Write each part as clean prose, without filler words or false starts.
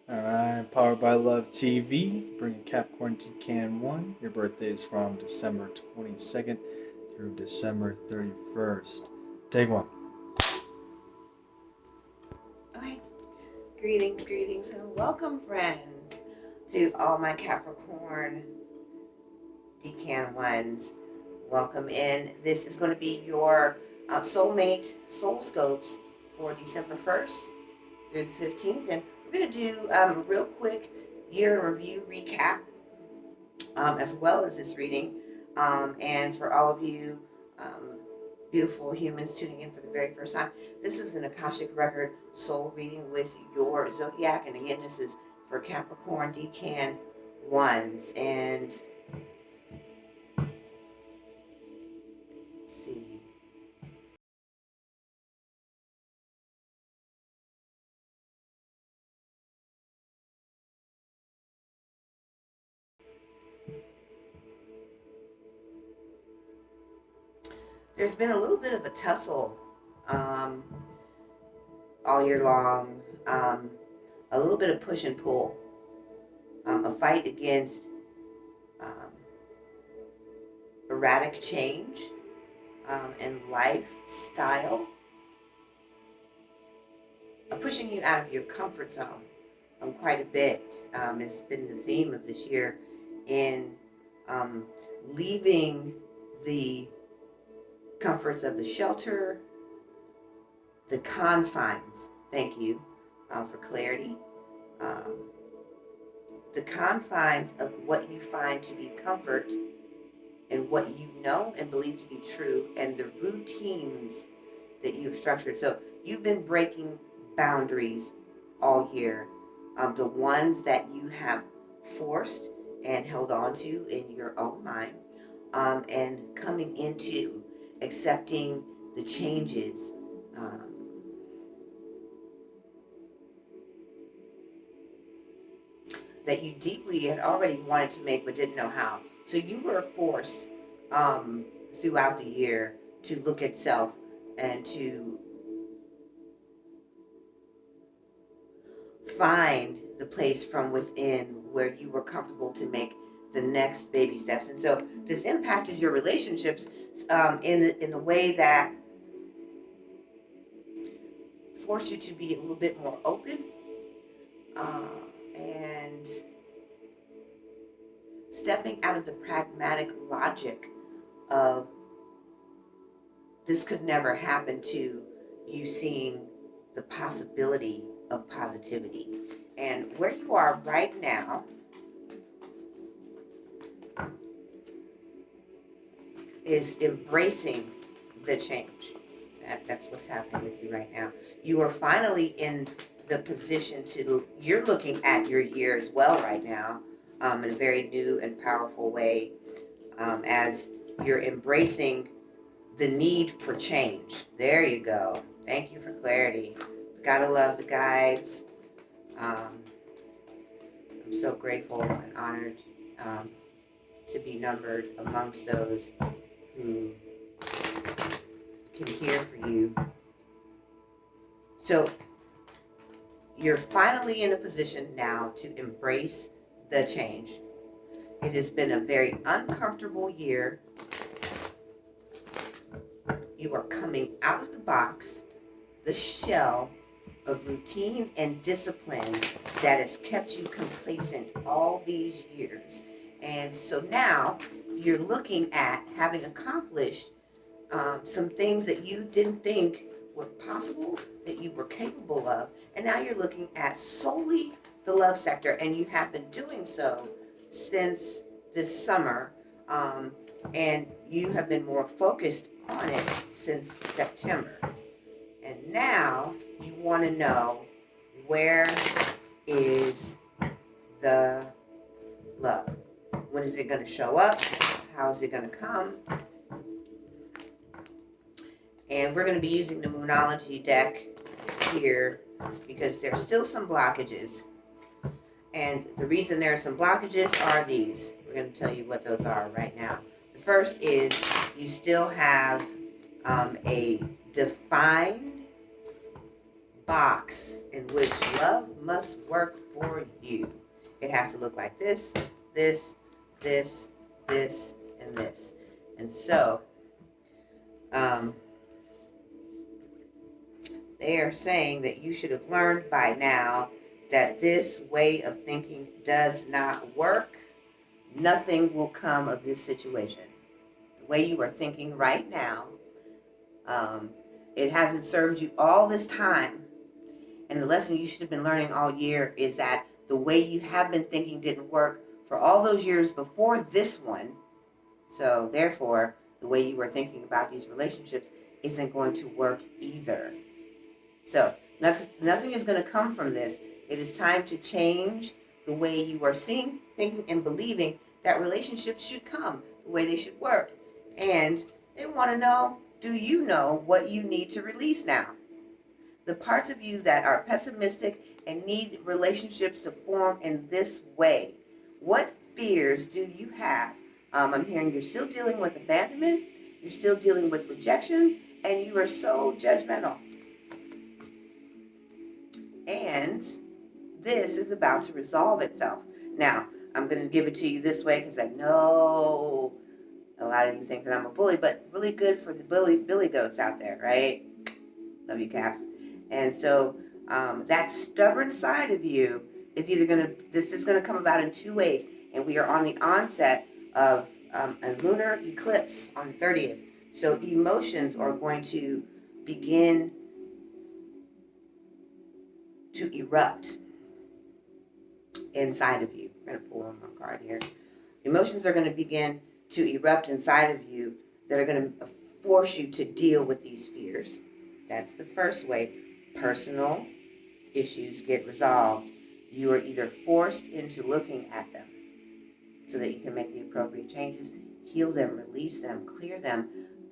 Alright, powered by Love TV, bringing Capricorn to Can 1. Your birthday is from December 22nd through December 31st. Take one. Alright, greetings, and welcome, friends, to all my Capricorn Decan ones. Welcome in. This is going to be your soulmate soul scopes for December 1st through the 15th, and we're going to do a real quick year in review recap, as well as this reading. And for all of you beautiful humans tuning in for the very first time, this is an Akashic Record soul reading with your zodiac. And again, this is for Capricorn Decan ones. And let's see. There's been a little bit of a tussle all year long, a little bit of push and pull, a fight against erratic change and lifestyle, pushing you out of your comfort zone quite a bit. Has been the theme of this year in leaving the comforts of the shelter, the confines. Thank you for clarity. The confines of what you find to be comfort and what you know and believe to be true, and the routines that you've structured. So you've been breaking boundaries all year, the ones that you have forced and held on to in your own mind, and coming into accepting the changes that you deeply had already wanted to make but didn't know how. So you were forced throughout the year to look at self and to find the place from within where you were comfortable to make the next baby steps. And so this impacted your relationships in a way that forced you to be a little bit more open and stepping out of the pragmatic logic of this could never happen to you seeing the possibility of positivity. And where you are right now is embracing the change. That's what's happening with you right now. You are finally in the position you're looking at your year as well right now, in a very new and powerful way, as you're embracing the need for change. There you go. Thank you for clarity. Gotta love the guides. I'm so grateful and honored to be numbered amongst those who can hear for you. So you're finally in a position now to embrace the change. It has been a very uncomfortable year. You are coming out of the box, the shell of routine and discipline that has kept you complacent all these years. And so now you're looking at having accomplished some things that you didn't think were possible, that you were capable of. And now you're looking at solely the love sector, and you have been doing so since this summer. And you have been more focused on it since September. And now you want to know, where is the love? When is it going to show up? How is it going to come? And we're going to be using the Moonology deck here because there's still some blockages. And the reason there are some blockages are these. We're going to tell you what those are right now. The first is you still have a defined box in which love must work for you. It has to look like this, this, this, this, and this. And so, they are saying that you should have learned by now that this way of thinking does not work. Nothing will come of this situation. The way you are thinking right now, it hasn't served you all this time. And the lesson you should have been learning all year is that the way you have been thinking didn't work for all those years before this one. So therefore, the way you were thinking about these relationships isn't going to work either. So nothing is going to come from this. It is time to change the way you are seeing, thinking, and believing that relationships should come, the way they should work. And they want to know, do you know what you need to release now? The parts of you that are pessimistic and need relationships to form in this way, what fears do you have? I'm hearing you're still dealing with abandonment, you're still dealing with rejection, and you are so judgmental. And this is about to resolve itself. Now, I'm going to give it to you this way because I know a lot of you think that I'm a bully, but really good for the billy goats out there, right? Love you, Caps. And so that stubborn side of you is this is going to come about in two ways. And we are on the onset of a lunar eclipse on the 30th. So emotions are going to begin to erupt inside of you. I'm going to pull one more card here. Emotions are going to begin to erupt inside of you that are going to force you to deal with these fears. That's the first way personal issues get resolved. You are either forced into looking at them so that you can make the appropriate changes, heal them, release them, clear them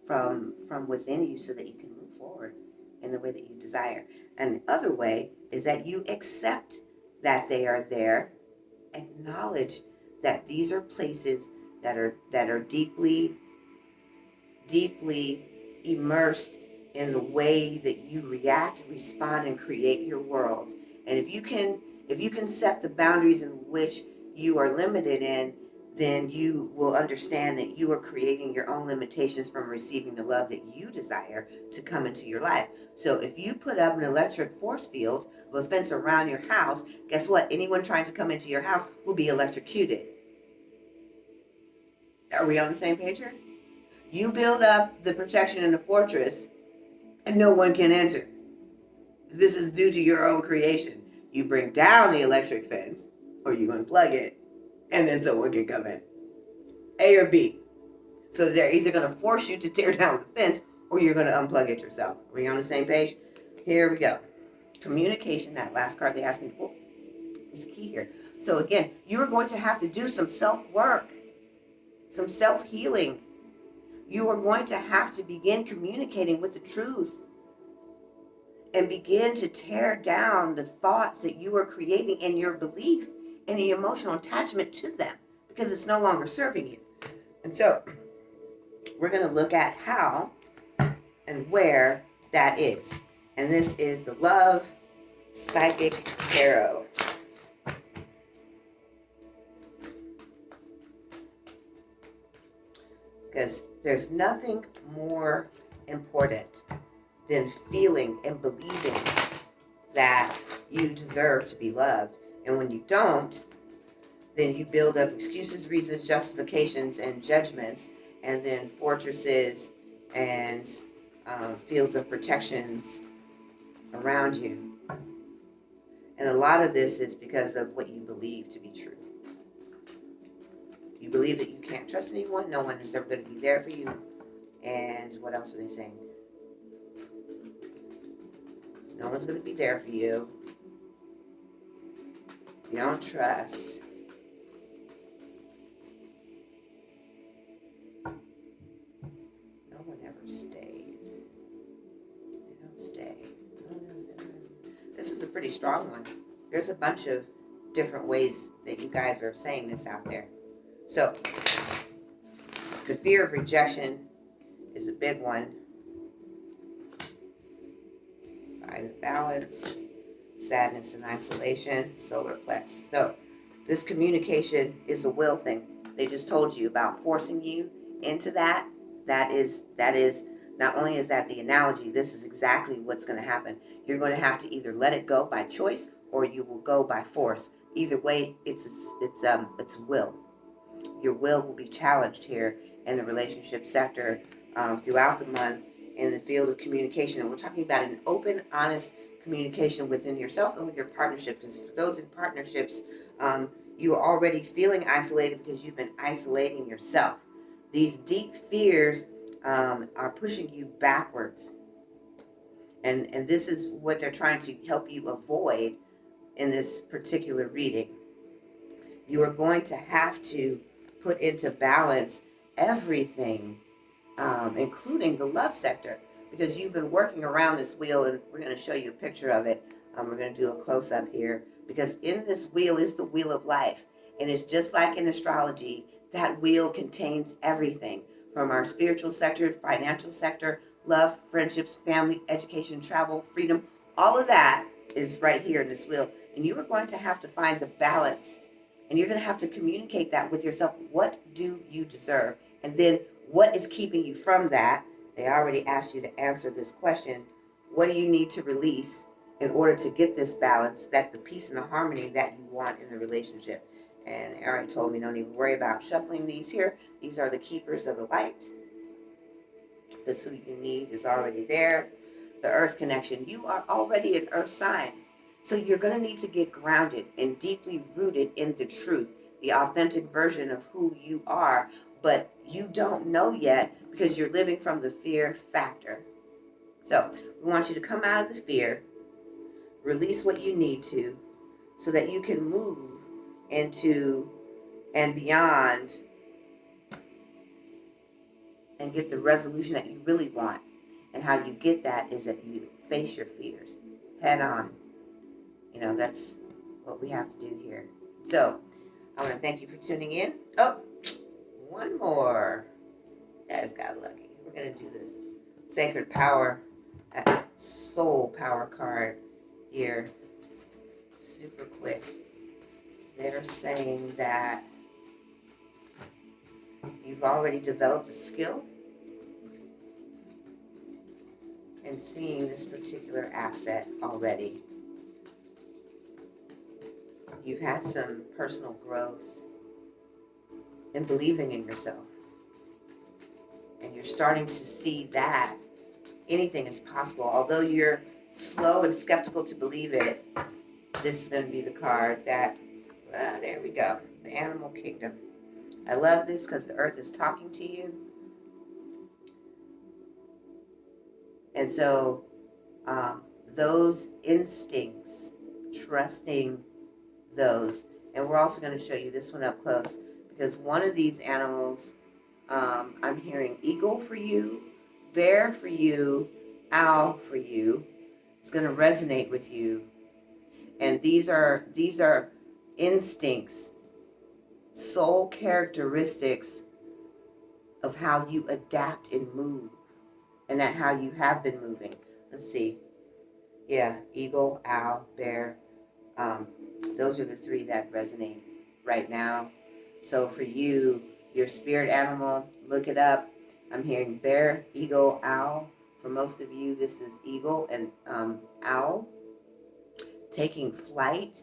from within you so that you can move forward in the way that you desire. And the other way is that you accept that they are there, acknowledge that these are places that are deeply, deeply immersed in the way that you react, respond, and create your world. And if you can set the boundaries in which you are limited in, then you will understand that you are creating your own limitations from receiving the love that you desire to come into your life. So if you put up an electric force field of a fence around your house, guess what? Anyone trying to come into your house will be electrocuted. Are we on the same page here? You build up the protection in the fortress and no one can enter. This is due to your own creation. You bring down the electric fence or you unplug it and then someone can come in. A or B. So they're either going to force you to tear down the fence or you're going to unplug it yourself. Are we on the same page? Here we go. Communication, that last card they asked me for, is the key here. So again, you're going to have to do some self-work, some self-healing. You are going to have to begin communicating with the truth and begin to tear down the thoughts that you are creating and your belief and the emotional attachment to them because it's no longer serving you. And so we're going to look at how and where that is. And this is the Love Psychic Tarot. Because there's nothing more important than feeling and believing that you deserve to be loved. And when you don't, then you build up excuses, reasons, justifications, and judgments, and then fortresses and fields of protections around you. And a lot of this is because of what you believe to be true. You believe that you can't trust anyone, no one is ever going to be there for you. And what else are they saying? No one's going to be there for you. You don't trust. No one ever stays. They don't stay. No one knows it. This is a pretty strong one. There's a bunch of different ways that you guys are saying this out there. So, the fear of rejection is a big one. 5 height of balance, sadness and isolation, solar plex. So this communication is a will thing. They just told you about forcing you into that. That is not only is that the analogy, this is exactly what's going to happen. You're going to have to either let it go by choice or you will go by force. Either way, it's will. Your will be challenged here in the relationship sector throughout the month in the field of communication. And we're talking about an open, honest communication within yourself and with your partnership. Because for those in partnerships, you are already feeling isolated because you've been isolating yourself. These deep fears are pushing you backwards. And this is what they're trying to help you avoid in this particular reading. You are going to have to put into balance everything, including the love sector, because you've been working around this wheel, and we're going to show you a picture of it. We're going to do a close-up here, because in this wheel is the wheel of life, and it's just like in astrology, that wheel contains everything from our spiritual sector, financial sector, love, friendships, family, education, travel, freedom. All of that is right here in this wheel, and you are going to have to find the balance. And you're going to have to communicate that with yourself. What do you deserve? And then what is keeping you from that? They already asked you to answer this question. What do you need to release in order to get this balance, that the peace and the harmony that you want in the relationship? And Aaron told me don't even worry about shuffling these here. These are the keepers of the light. This who you need is already there. The earth connection. You are already an earth sign. So you're going to need to get grounded and deeply rooted in the truth, the authentic version of who you are, but you don't know yet because you're living from the fear factor. So we want you to come out of the fear, release what you need to, so that you can move into and beyond and get the resolution that you really want. And how you get that is that you face your fears head on. You know, that's what we have to do here. So, I want to thank you for tuning in. Oh, one more. You guys got lucky. We're going to do the Sacred Power, Soul Power card here. Super quick. They're saying that you've already developed a skill in seeing this particular asset already. You've had some personal growth in believing in yourself. And you're starting to see that anything is possible. Although you're slow and skeptical to believe it, this is going to be the card that, well, there we go, the Animal Kingdom. I love this because the earth is talking to you. And so those instincts, trusting those. And we're also going to show you this one up close, because one of these animals, I'm hearing eagle for you, bear for you, owl for you. It's going to resonate with you. And these are instincts, soul characteristics of how you adapt and move, and that how you have been moving. Let's see. Yeah, eagle, owl, bear. Those are the three that resonate right now. So for you, your spirit animal, look it up. I'm hearing bear, eagle, owl. For most of you, this is eagle and owl. Taking flight,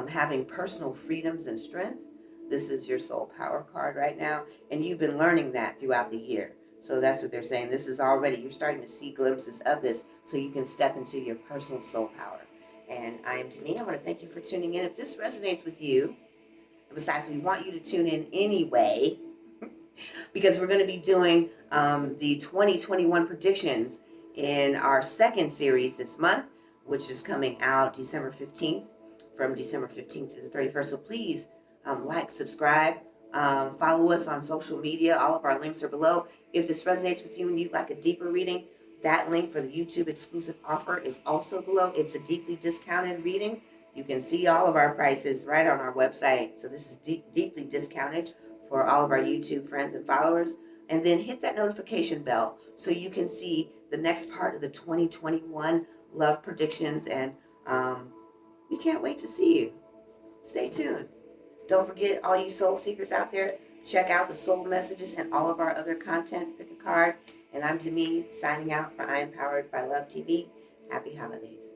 having personal freedoms and strength. This is your soul power card right now. And you've been learning that throughout the year. So that's what they're saying. This is already, you're starting to see glimpses of this so you can step into your personal soul power. And I am Janine. I want to thank you for tuning in. If this resonates with you, and besides, we want you to tune in anyway, because we're going to be doing the 2021 predictions in our second series this month, which is coming out December 15th, from December 15th to the 31st. So please like, subscribe, follow us on social media. All of our links are below. If this resonates with you and you'd like a deeper reading, that link for the YouTube exclusive offer is also below. It's a deeply discounted reading. You can see all of our prices right on our website. So this is deeply discounted for all of our YouTube friends and followers. And then hit that notification bell so you can see the next part of the 2021 love predictions, and we can't wait to see you. Stay tuned. Don't forget, all you soul seekers out there, check out the soul messages and all of our other content. Pick a card. And I'm Jamie, signing out for I Am Powered by Love TV. Happy holidays.